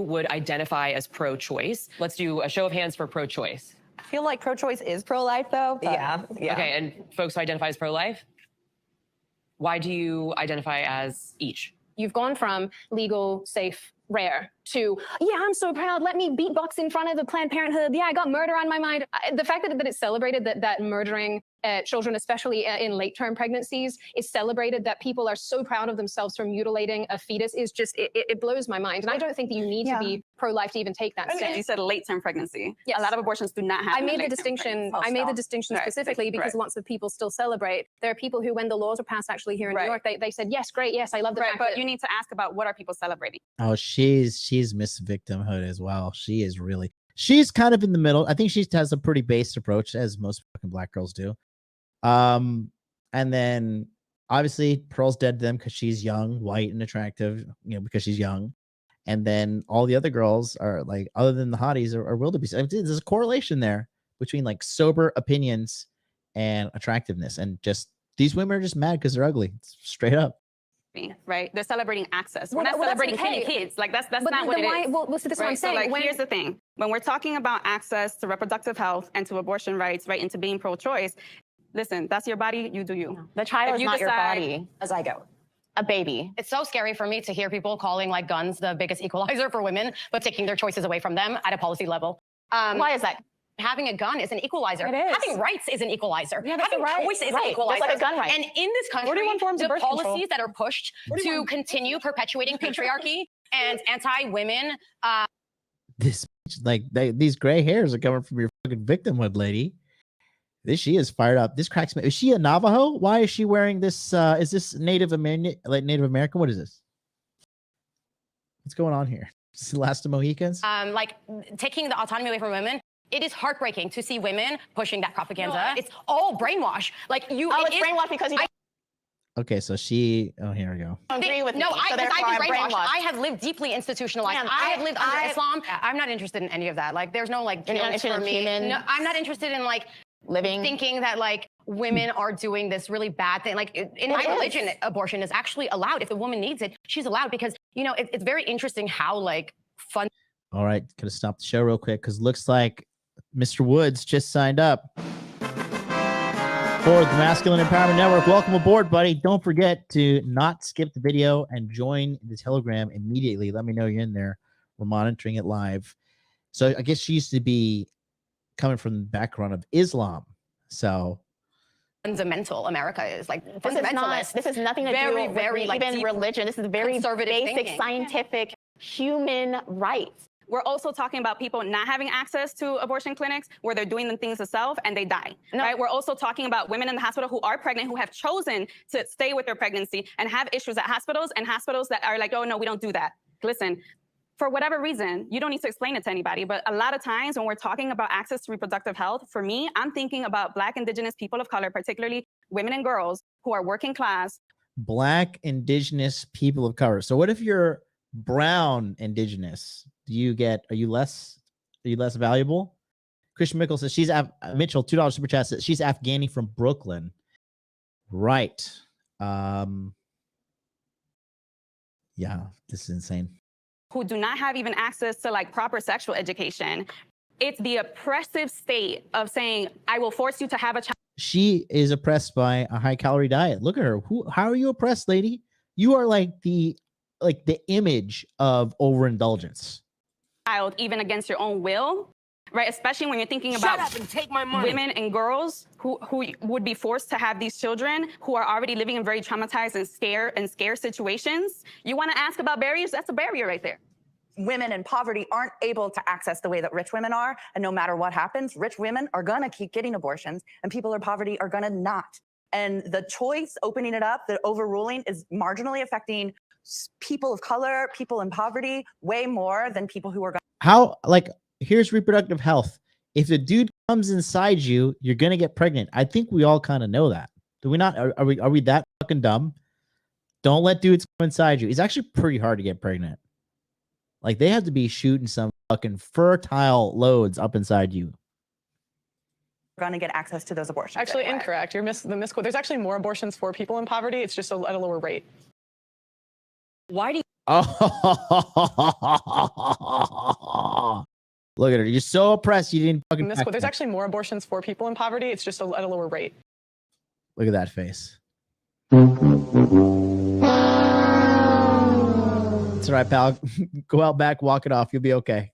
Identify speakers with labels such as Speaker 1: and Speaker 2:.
Speaker 1: would identify as pro-choice? Let's do a show of hands for pro-choice.
Speaker 2: I feel like pro-choice is pro-life, though.
Speaker 3: Yeah.
Speaker 1: Okay, and folks who identify as pro-life? Why do you identify as each?
Speaker 4: You've gone from legal, safe, rare to, yeah, I'm so proud, let me beatbox in front of the Planned Parenthood. Yeah, I got murder on my mind. The fact that it's celebrated that murdering children, especially in late-term pregnancies, is celebrated, that people are so proud of themselves for mutilating a fetus, is just, it blows my mind. And I don't think that you need to be pro-life to even take that stance.
Speaker 5: You said late-term pregnancy.
Speaker 4: Yes.
Speaker 5: A lot of abortions do not happen.
Speaker 4: I made the distinction. I made the distinction specifically because lots of people still celebrate. There are people who, when the laws were passed actually here in New York, they said, yes, great, yes, I love the fact
Speaker 5: but
Speaker 4: that
Speaker 5: you need to ask about what are people celebrating.
Speaker 6: Oh, she's Miss Victimhood as well. She is really, she's kind of in the middle. I think she has a pretty based approach, as most fucking black girls do. And then obviously Pearl's dead to them because she's young, white, and attractive, you know, because she's young. And then all the other girls are like, other than the hotties, are wildebeest. I mean, there's a correlation there between like sober opinions and attractiveness, and just these women are just mad because they're ugly, straight up.
Speaker 5: Right? They're celebrating access. We're not celebrating killing kids. Like that's not what it is.
Speaker 4: Well, this is what I'm saying.
Speaker 5: So, like, here's the thing. When we're talking about access to reproductive health and to abortion rights, right, and to being pro-choice, listen, that's your body, you do you.
Speaker 2: No. The child is not your body.
Speaker 3: As I go.
Speaker 2: A baby.
Speaker 7: It's so scary for me to hear people calling like guns the biggest equalizer for women, but taking their choices away from them at a policy level.
Speaker 2: Why is that?
Speaker 7: Having a gun is an equalizer.
Speaker 2: It is.
Speaker 7: Having rights is an equalizer.
Speaker 2: Yeah, that's
Speaker 7: Having
Speaker 2: right.
Speaker 7: choice is
Speaker 2: Right.
Speaker 7: an equalizer.
Speaker 2: Just like a gun right.
Speaker 7: And in this country,
Speaker 3: 41 forms of
Speaker 7: the
Speaker 3: birth
Speaker 7: policies
Speaker 3: control.
Speaker 7: that are pushed to continue perpetuating patriarchy and anti-women.
Speaker 6: This like these gray hairs are coming from your fucking victimhood, lady. She is fired up. This cracks me. Is she a Navajo? Why is she wearing this? Is this Native American? Like Native American? What is this? What's going on here? Is this the last of Mohicans?
Speaker 7: Like taking the autonomy away from women. It is heartbreaking to see women pushing that propaganda. It's all brainwash. Like you.
Speaker 2: Oh, it's brainwash because you.
Speaker 6: Okay, so she. Oh, here we go.
Speaker 2: Agree with
Speaker 7: no,
Speaker 2: me. So
Speaker 7: I've been
Speaker 2: brainwashed.
Speaker 7: I have lived deeply institutionalized.
Speaker 2: Man,
Speaker 7: I have lived under Islam. I'm not interested in any of that. Like, there's no like guilt for me. No, I'm not interested in like
Speaker 2: living,
Speaker 7: thinking that like women are doing this really bad thing. Like in my religion, abortion is actually allowed. If the woman needs it, she's allowed, because you know it's very interesting how like fun.
Speaker 6: All right, gonna stop the show real quick because looks like Mr. Woods just signed up for the Masculine Empowerment Network. Welcome aboard, buddy. Don't forget to not skip the video and join the Telegram immediately. Let me know you're in there. We're monitoring it live. So I guess she used to be coming from the background of Islam. So
Speaker 7: fundamental America is like
Speaker 2: fundamentalist. This is nothing to do with
Speaker 7: very like
Speaker 2: even religion. This is very basic scientific human rights.
Speaker 5: We're also talking about people not having access to abortion clinics where they're doing the things themselves and they die. Right? We're also talking about women in the hospital who are pregnant, who have chosen to stay with their pregnancy and have issues at hospitals, and hospitals that are like, oh, no, we don't do that. Listen, for whatever reason, you don't need to explain it to anybody, but a lot of times when we're talking about access to reproductive health, for me, I'm thinking about Black, Indigenous people of color, particularly women and girls who are working class.
Speaker 6: Black, Indigenous people of color. So what if you're brown Indigenous? Are you less valuable? Christian Mickle says Mitchell, $2 super chat says she's Afghani from Brooklyn. Right. Yeah, this is insane.
Speaker 5: Who do not have even access to like proper sexual education. It's the oppressive state of saying, I will force you to have a child.
Speaker 6: She is oppressed by a high calorie diet. Look at her. How are you oppressed, lady? You are like the image of overindulgence.
Speaker 5: Even against your own will, right? Especially when you're thinking about women and girls who would be forced to have these children who are already living in very traumatized and scared situations. You want to ask about barriers? That's a barrier right there.
Speaker 3: Women in poverty aren't able to access the way that rich women are. And no matter what happens, rich women are going to keep getting abortions and people in poverty are going to not. And the choice, opening it up, the overruling is marginally affecting people of color, people in poverty, way more than people who are going.
Speaker 6: How, like, here's reproductive health. If the dude comes inside you, you're going to get pregnant. I think we all kind of know that. Do we not? Are we that fucking dumb? Don't let dudes come inside you. It's actually pretty hard to get pregnant. Like, they have to be shooting some fucking fertile loads up inside you.
Speaker 3: Going to get access to those abortions.
Speaker 8: Actually, incorrect. You're the misquote. There's actually more abortions for people in poverty. It's just at a lower rate.
Speaker 1: Why do you
Speaker 6: Oh, look at her. You're so oppressed. You didn't fucking.
Speaker 8: There's actually more abortions for people in poverty. It's just at a lower rate.
Speaker 6: Look at that face. It's all right, pal. Go out back, walk it off. You'll be okay.